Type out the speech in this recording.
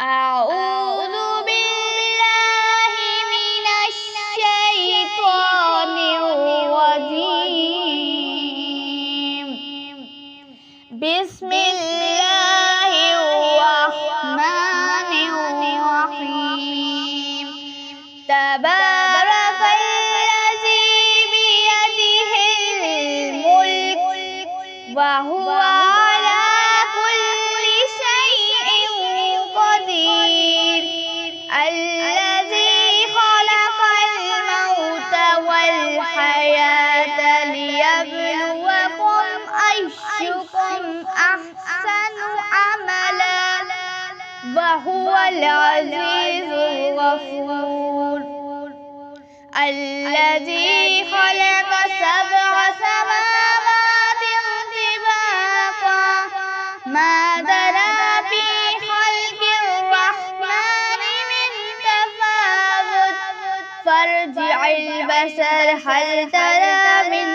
أعوذ بالله من الشيطان الرجيم. بسم الله الرحمن الرحيم. تبارك الذي بيده الملك وهو على كل شيء قدير. الذي خلق الموت والحياة ليبلوكم أيكم أحسن عملا وهو العزيز الغفور. الذي خلق سبع سماوات طباقا ما ترى في خلق الرحمن من تفاوت فارجع البصر هل ترى من